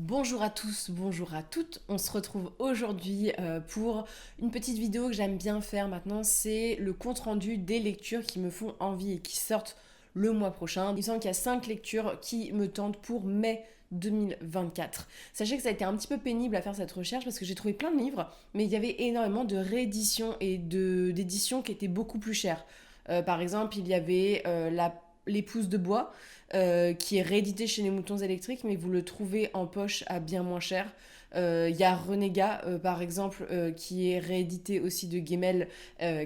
Bonjour à tous, bonjour à toutes. On se retrouve aujourd'hui pour une petite vidéo que j'aime bien faire maintenant. C'est le compte-rendu des lectures qui me font envie et qui sortent le mois prochain. Il me semble qu'il y a 5 lectures qui me tentent pour mai 2024. Sachez que ça a été un petit peu pénible à faire cette recherche parce que j'ai trouvé plein de livres, mais il y avait énormément de rééditions et d'éditions qui étaient beaucoup plus chères. Par exemple, il y avait L'épouse de bois, qui est réédité chez les Moutons électriques, mais vous le trouvez en poche à bien moins cher. Il y a Renégat, par exemple, qui est réédité aussi de Gemmel,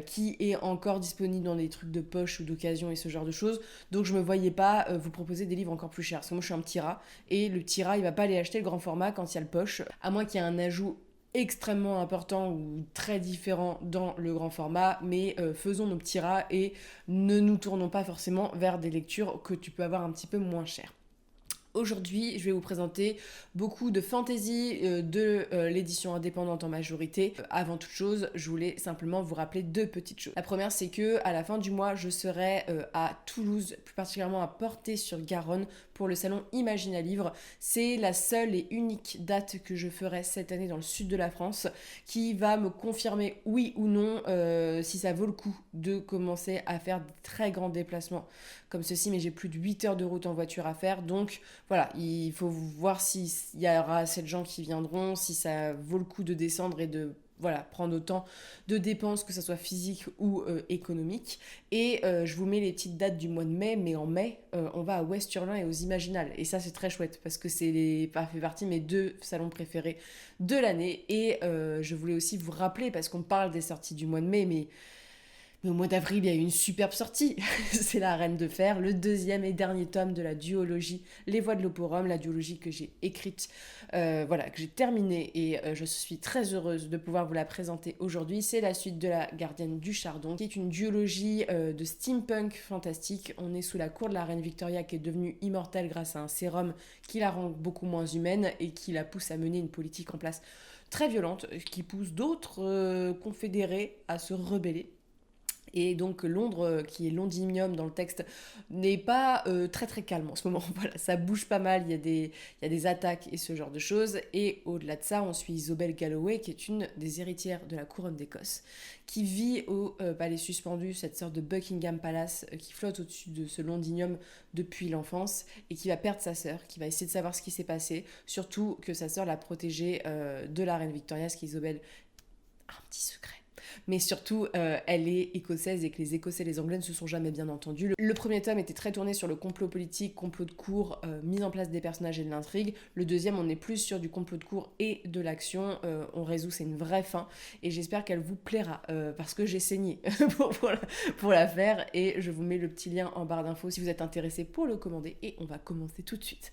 qui est encore disponible dans des trucs de poche ou d'occasion et ce genre de choses. Donc je me voyais pas vous proposer des livres encore plus chers. Parce que moi je suis un petit rat, et le petit rat il va pas aller acheter le grand format quand il y a le poche, à moins qu'il y ait un ajout extrêmement important ou très différent dans le grand format, mais faisons nos petits rats et ne nous tournons pas forcément vers des lectures que tu peux avoir un petit peu moins chères. Aujourd'hui, je vais vous présenter beaucoup de fantasy de l'édition indépendante en majorité. Avant toute chose, je voulais simplement vous rappeler deux petites choses. La première, c'est que à la fin du mois, je serai à Toulouse, plus particulièrement à Portée-sur-Garonne, pour le salon Imagina Livre. C'est la seule et unique date que je ferai cette année dans le sud de la France, qui va me confirmer oui ou non si ça vaut le coup de commencer à faire de très grands déplacements comme ceci, mais j'ai plus de 8 heures de route en voiture à faire, donc voilà, il faut voir s'il y aura assez de gens qui viendront, si ça vaut le coup de descendre et de prendre autant de dépenses, que ce soit physique ou économique. Et je vous mets les petites dates du mois de mai, mais en mai, on va à West-Hurlin et aux Imaginales. Et ça, c'est très chouette, parce que fait partie de mes deux salons préférés de l'année. Et je voulais aussi vous rappeler, parce qu'on parle des sorties du mois de mai, mais au mois d'avril, il y a eu une superbe sortie. C'est La Reine de Fer, le deuxième et dernier tome de la duologie Les Voix de l'Oporum, la duologie que j'ai écrite, que j'ai terminée, et je suis très heureuse de pouvoir vous la présenter aujourd'hui. C'est la suite de La Gardienne du Chardon, qui est une duologie de steampunk fantastique. On est sous la cour de la reine Victoria, qui est devenue immortelle grâce à un sérum qui la rend beaucoup moins humaine et qui la pousse à mener une politique en place très violente, qui pousse d'autres confédérés à se rebeller. Et donc Londres, qui est londinium dans le texte, n'est pas très très calme en ce moment. Voilà, ça bouge pas mal, il y a des attaques et ce genre de choses. Et au-delà de ça, on suit Isobel Galloway, qui est une des héritières de la couronne d'Écosse, qui vit au palais suspendu, cette sorte de Buckingham Palace qui flotte au-dessus de ce londinium depuis l'enfance, et qui va perdre sa sœur, qui va essayer de savoir ce qui s'est passé, surtout que sa sœur l'a protégée de la reine Victoria, ce qu'Isobel a un petit secret. Mais surtout, elle est écossaise, et que les Écossais et les Anglais ne se sont jamais bien entendus. Le premier tome était très tourné sur le complot politique, complot de cour, mise en place des personnages et de l'intrigue. Le deuxième, on est plus sur du complot de cour et de l'action. On résout, c'est une vraie fin, et j'espère qu'elle vous plaira, parce que j'ai saigné pour la faire, et je vous mets le petit lien en barre d'infos si vous êtes intéressé pour le commander, et on va commencer tout de suite.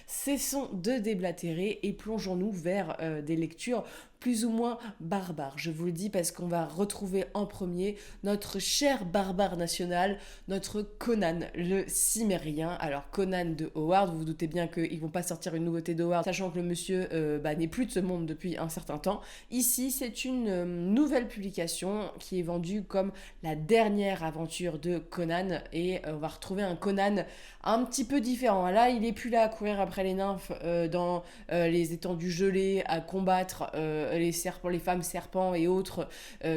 Cessons de déblatérer et plongeons-nous vers des lectures plus ou moins barbares. Je vous le dis parce qu'on va retrouver en premier notre cher barbare national, notre Conan, le Cimérien. Alors Conan de Howard, vous vous doutez bien qu'ils vont pas sortir une nouveauté de Howard, sachant que le monsieur n'est plus de ce monde depuis un certain temps. Ici, c'est une nouvelle publication qui est vendue comme la dernière aventure de Conan, et on va retrouver un Conan un petit peu différent. Là, il est plus là à courir après les nymphes dans les étendues gelées, à combattre les femmes serpents et autres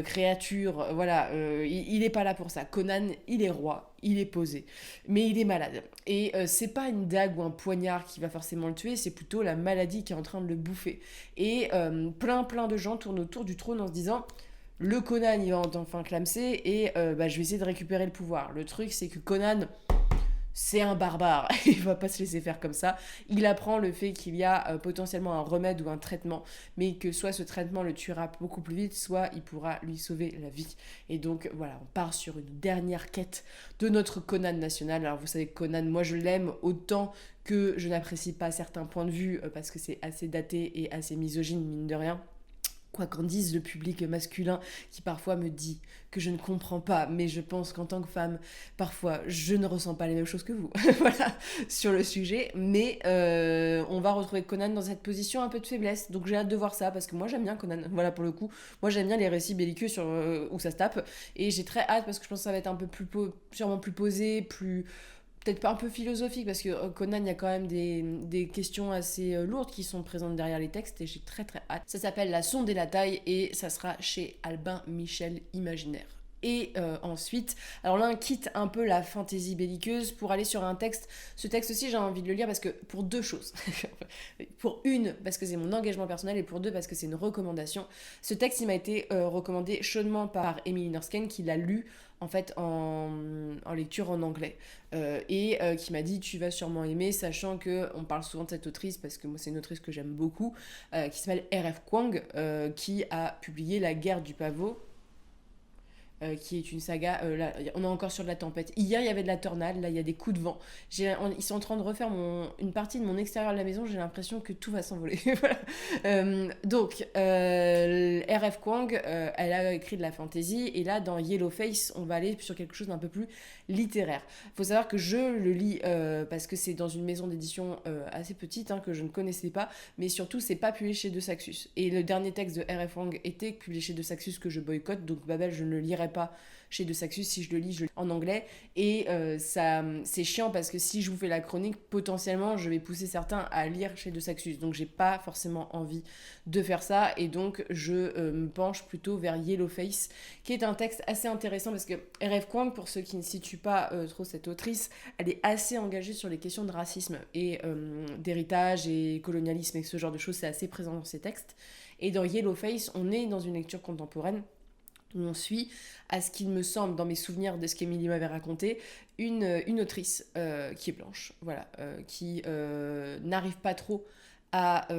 créatures. Voilà, il est pas là pour ça. Conan, il est roi, il est posé, mais il est malade. Et c'est pas une dague ou un poignard qui va forcément le tuer, c'est plutôt la maladie qui est en train de le bouffer. Et plein de gens tournent autour du trône en se disant: le Conan, il va enfin clamser, et je vais essayer de récupérer le pouvoir. Le truc, c'est que Conan, c'est un barbare, il va pas se laisser faire comme ça. Il apprend le fait qu'il y a potentiellement un remède ou un traitement, mais que soit ce traitement le tuera beaucoup plus vite, soit il pourra lui sauver la vie. Et donc voilà, on part sur une dernière quête de notre Conan national. Alors vous savez que Conan, moi je l'aime autant que je n'apprécie pas certains points de vue, parce que c'est assez daté et assez misogyne, mine de rien. Quoi qu'en dise le public masculin, qui parfois me dit que je ne comprends pas, mais je pense qu'en tant que femme, parfois, je ne ressens pas les mêmes choses que vous, voilà, sur le sujet. Mais on va retrouver Conan dans cette position un peu de faiblesse, donc j'ai hâte de voir ça, parce que moi j'aime bien Conan, voilà, pour le coup. Moi j'aime bien les récits belliqueux où ça se tape, et j'ai très hâte, parce que je pense que ça va être un peu plus sûrement plus posé, plus peut-être pas un peu philosophique, parce que Conan, il y a quand même des questions assez lourdes qui sont présentes derrière les textes, et j'ai très très hâte. Ça s'appelle La sonde et la taille, et ça sera chez Albin Michel Imaginaire. Et ensuite, alors là, on quitte un peu la fantaisie belliqueuse pour aller sur un texte. Ce texte aussi, j'ai envie de le lire parce que pour deux choses. Pour une, parce que c'est mon engagement personnel, et pour deux, parce que c'est une recommandation. Ce texte, il m'a été recommandé chaudement par Emily Nursken, qui l'a lu en fait en lecture en anglais. Et qui m'a dit tu vas sûrement aimer, sachant que on parle souvent de cette autrice, parce que moi c'est une autrice que j'aime beaucoup, qui s'appelle R.F. Kuang, qui a publié La guerre du pavot, qui est une saga. Là, on est encore sur de la tempête. Hier, il y avait de la tornade. Là, il y a des coups de vent. Ils sont en train de refaire une partie de mon extérieur de la maison. J'ai l'impression que tout va s'envoler. Voilà. Donc, R.F. Kuang, elle a écrit de la fantasy. Et là, dans Yellowface, on va aller sur quelque chose d'un peu plus littéraire. Il faut savoir que je le lis parce que c'est dans une maison d'édition assez petite, que je ne connaissais pas. Mais surtout, c'est pas publié chez De Saxus. Et le dernier texte de R.F. Kuang était publié chez De Saxus, que je boycotte. Donc, Babel, je ne le lirai pas chez De Saxus. Si je le lis en anglais, et ça c'est chiant parce que si je vous fais la chronique, potentiellement je vais pousser certains à lire chez De Saxus, donc j'ai pas forcément envie de faire ça, et donc je me penche plutôt vers Yellowface, qui est un texte assez intéressant parce que R.F. Kuang, pour ceux qui ne situent pas trop cette autrice, elle est assez engagée sur les questions de racisme et d'héritage et colonialisme et ce genre de choses. C'est assez présent dans ses textes, et dans Yellowface on est dans une lecture contemporaine où on suit, à ce qu'il me semble, dans mes souvenirs de ce qu'Émilie m'avait raconté, une autrice qui est blanche, voilà, qui n'arrive pas trop à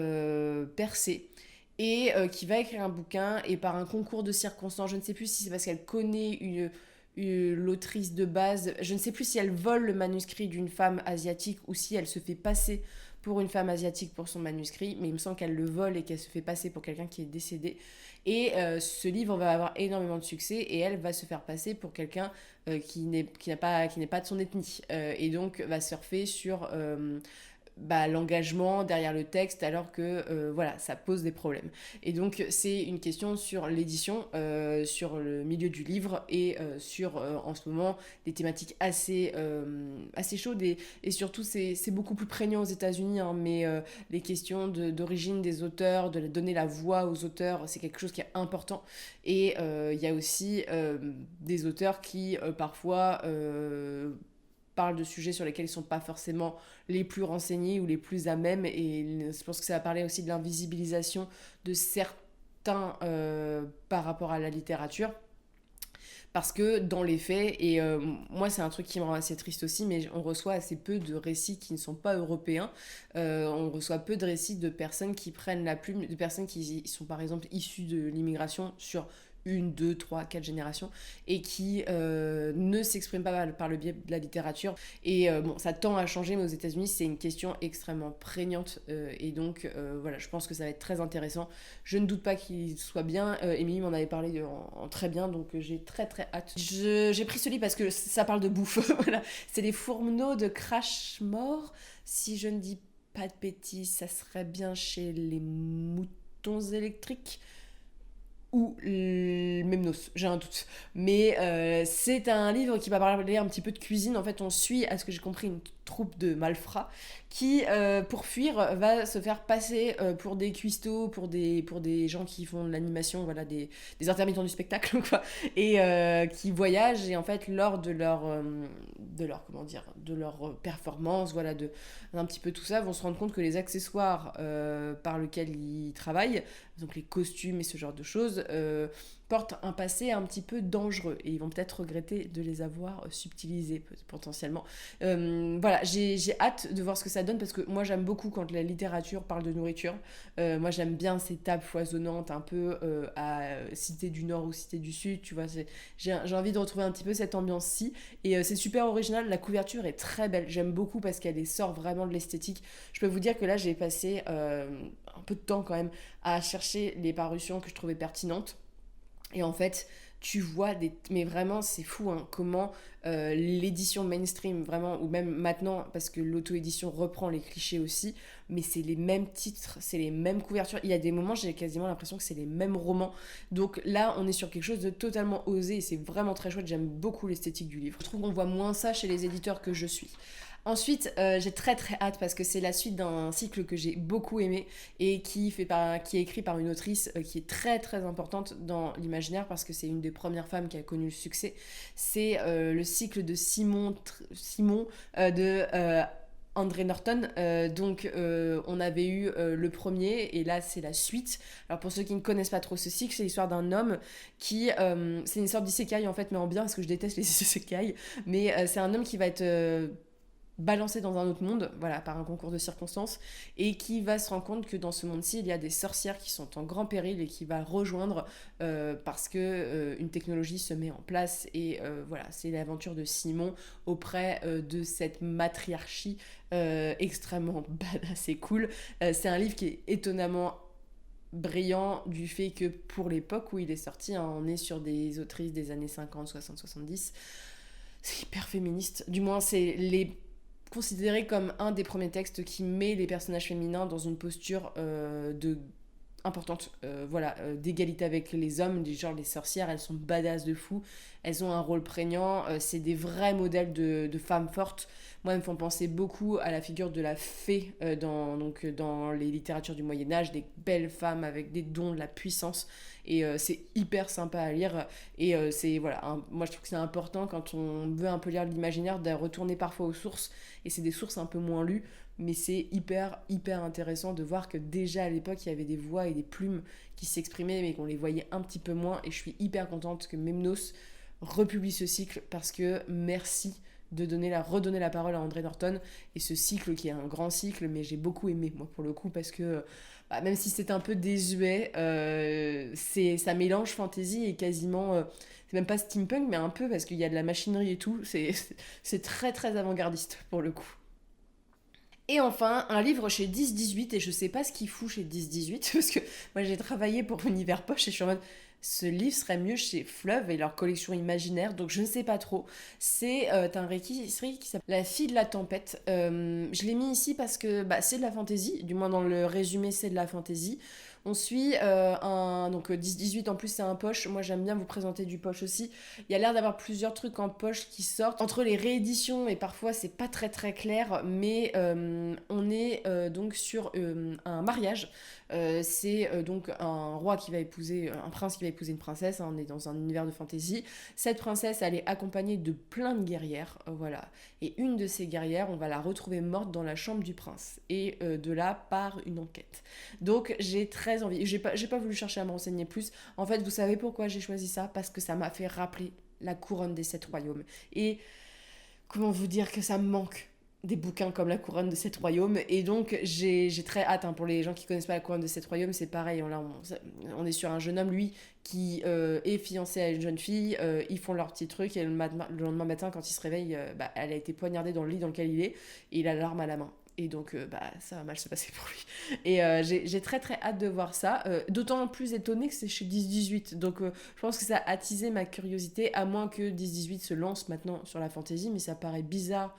percer, et qui va écrire un bouquin, et par un concours de circonstances, je ne sais plus si c'est parce qu'elle connaît l'autrice de base, je ne sais plus si elle vole le manuscrit d'une femme asiatique ou si elle se fait passer pour une femme asiatique pour son manuscrit, mais il me semble qu'elle le vole et qu'elle se fait passer pour quelqu'un qui est décédé. Et ce livre va avoir énormément de succès, et elle va se faire passer pour quelqu'un qui n'est pas de son ethnie, et donc va surfer sur l'engagement derrière le texte, alors que voilà, ça pose des problèmes. Et donc c'est une question sur l'édition, sur le milieu du livre, et sur en ce moment des thématiques assez chaudes, et surtout c'est beaucoup plus prégnant aux États-Unis, mais les questions d'origine des auteurs, de donner la voix aux auteurs, c'est quelque chose qui est important. Et il y a aussi des auteurs qui parfois parlent de sujets sur lesquels ils ne sont pas forcément les plus renseignés ou les plus à même, et je pense que ça va parler aussi de l'invisibilisation de certains par rapport à la littérature. Parce que dans les faits, et moi c'est un truc qui me rend assez triste aussi, mais on reçoit assez peu de récits qui ne sont pas européens. On reçoit peu de récits de personnes qui prennent la plume, de personnes qui sont par exemple issues de l'immigration sur 1, 2, 3, 4 générations, et qui ne s'expriment pas par le biais de la littérature. Et bon, ça tend à changer, mais aux États-Unis, c'est une question extrêmement prégnante. Et donc, voilà, je pense que ça va être très intéressant. Je ne doute pas qu'il soit bien. Émilie m'en avait parlé en très bien, donc j'ai très très hâte. J'ai pris ce livre parce que ça parle de bouffe. Voilà. C'est Les Fourneaux de Crashmore. Si je ne dis pas de bêtises, ça serait bien chez Les Moutons Électriques. Ou Memnos, j'ai un doute. Mais c'est un livre qui va parler un petit peu de cuisine. En fait, on suit, à ce que j'ai compris, une troupe de malfrats qui, pour fuir, va se faire passer pour des cuistots, pour des gens qui font de l'animation, voilà, des intermittents du spectacle, quoi, et qui voyagent, et en fait, lors de leur performance, voilà, un petit peu tout ça, vont se rendre compte que les accessoires par lesquels ils travaillent, donc les costumes et ce genre de choses, portent un passé un petit peu dangereux, et ils vont peut-être regretter de les avoir subtilisés potentiellement. Voilà, j'ai hâte de voir ce que ça donne, parce que moi j'aime beaucoup quand la littérature parle de nourriture. Moi j'aime bien ces tables foisonnantes un peu à Cité du Nord ou Cité du Sud, tu vois, j'ai envie de retrouver un petit peu cette ambiance-ci, et c'est super original. La couverture est très belle, j'aime beaucoup parce qu'elle sort vraiment de l'esthétique. Je peux vous dire que là j'ai passé un peu de temps quand même à chercher les parutions que je trouvais pertinentes. Et en fait, tu vois mais vraiment c'est fou hein, comment l'édition mainstream vraiment, ou même maintenant parce que l'auto-édition reprend les clichés aussi, mais c'est les mêmes titres, c'est les mêmes couvertures, il y a des moments j'ai quasiment l'impression que c'est les mêmes romans, donc là on est sur quelque chose de totalement osé et c'est vraiment très chouette, j'aime beaucoup l'esthétique du livre. Je trouve qu'on voit moins ça chez les éditeurs que je suis. Ensuite, j'ai très très hâte parce que c'est la suite d'un cycle que j'ai beaucoup aimé et qui est écrit par une autrice qui est très très importante dans l'imaginaire parce que c'est une des premières femmes qui a connu le succès. C'est le cycle de Simon de André Norton. On avait eu le premier et là c'est la suite. Alors pour ceux qui ne connaissent pas trop ce cycle, c'est l'histoire d'un homme qui... c'est une sorte d'isekai en fait, mais en bien parce que je déteste les isekai. Mais c'est un homme qui va être... balancé dans un autre monde, voilà, par un concours de circonstances, et qui va se rendre compte que dans ce monde-ci, il y a des sorcières qui sont en grand péril et qui va rejoindre parce que une technologie se met en place. Et voilà, c'est l'aventure de Simon auprès de cette matriarchie extrêmement badass et cool. C'est un livre qui est étonnamment brillant du fait que pour l'époque où il est sorti, hein, on est sur des autrices des années 50, 60, 70. C'est hyper féministe. Du moins, c'est considéré comme un des premiers textes qui met les personnages féminins dans une posture importante, d'égalité avec les hommes, genre les sorcières, elles sont badass de fou, elles ont un rôle prégnant, c'est des vrais modèles de femmes fortes. Moi, elles me font penser beaucoup à la figure de la fée dans les littératures du Moyen-Âge, des belles femmes avec des dons, de la puissance, et c'est hyper sympa à lire, et moi je trouve que c'est important quand on veut un peu lire l'imaginaire de retourner parfois aux sources, et c'est des sources un peu moins lues, mais c'est hyper hyper intéressant de voir que déjà à l'époque il y avait des voix et des plumes qui s'exprimaient mais qu'on les voyait un petit peu moins, et je suis hyper contente que Memnos republie ce cycle parce que merci de redonner la parole à André Norton, et ce cycle qui est un grand cycle, mais j'ai beaucoup aimé moi pour le coup parce que même si c'est un peu désuet, ça mélange fantasy et quasiment c'est même pas steampunk mais un peu parce qu'il y a de la machinerie et tout, c'est très très avant-gardiste pour le coup. Et enfin, un livre chez 10-18, et je sais pas ce qu'il fout chez 10-18, parce que moi j'ai travaillé pour Univers Poche et je suis en mode, ce livre serait mieux chez Fleuve et leur collection imaginaire, donc je ne sais pas trop. C'est un récit qui s'appelle La fille de la tempête. Je l'ai mis ici parce que c'est de la fantaisie, du moins dans le résumé c'est de la fantaisie. On suit donc 10-18 en plus c'est un poche, moi j'aime bien vous présenter du poche aussi. Il y a l'air d'avoir plusieurs trucs en poche qui sortent, entre les rééditions et parfois c'est pas très très clair, mais on est donc sur un mariage. C'est donc un roi qui va épouser, un prince qui va épouser une princesse, hein, on est dans un univers de fantasy. Cette princesse elle est accompagnée de plein de guerrières, voilà. Et une de ces guerrières, on va la retrouver morte dans la chambre du prince, et de là part une enquête. Donc j'ai très envie, j'ai pas voulu chercher à me renseigner plus. En fait, vous savez pourquoi j'ai choisi ça? Parce que ça m'a fait rappeler la couronne des 7 royaumes. Et comment vous dire que ça me manque des bouquins comme la couronne de 7 royaumes, et donc j'ai très hâte, hein, pour les gens qui connaissent pas la couronne de 7 royaumes, c'est pareil, on est sur un jeune homme lui qui est fiancé à une jeune fille, ils font leur petit truc et le lendemain matin quand il se réveille, elle a été poignardée dans le lit dans lequel il est et il a l'arme à la main. Et donc, ça va mal se passer pour lui. Et j'ai très très hâte de voir ça. D'autant plus étonnée que c'est chez 10-18. Donc, je pense que ça a attisé ma curiosité, à moins que 10-18 se lance maintenant sur la fantasy. Mais ça paraît bizarre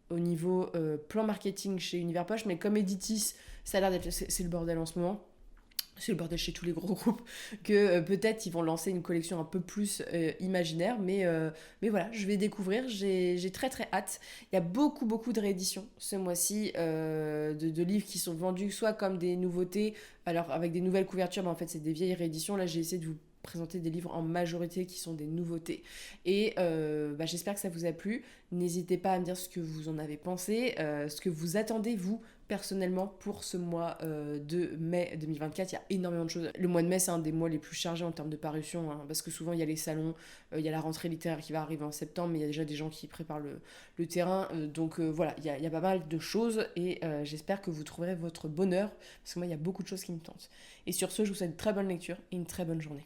au niveau plan marketing chez Univers Poche. Mais comme Editis, ça a l'air d'être... C'est le bordel en ce moment. C'est le bordel chez tous les gros groupes, que peut-être ils vont lancer une collection un peu plus imaginaire, mais voilà, je vais découvrir, j'ai très très hâte. Il y a beaucoup beaucoup de rééditions ce mois-ci, de livres qui sont vendus soit comme des nouveautés, alors avec des nouvelles couvertures, mais en fait c'est des vieilles rééditions. Là j'ai essayé de vous présenter des livres en majorité qui sont des nouveautés, et j'espère que ça vous a plu. N'hésitez pas à me dire ce que vous en avez pensé, ce que vous attendez vous personnellement pour ce mois de mai 2024. Il y a énormément de choses. Le mois de mai c'est un des mois les plus chargés en termes de parution, hein, parce que souvent il y a les salons, il y a la rentrée littéraire qui va arriver en septembre, mais il y a déjà des gens qui préparent le terrain, donc voilà, il y a pas mal de choses, et j'espère que vous trouverez votre bonheur, parce que moi il y a beaucoup de choses qui me tentent. Et sur ce, je vous souhaite une très bonne lecture et une très bonne journée.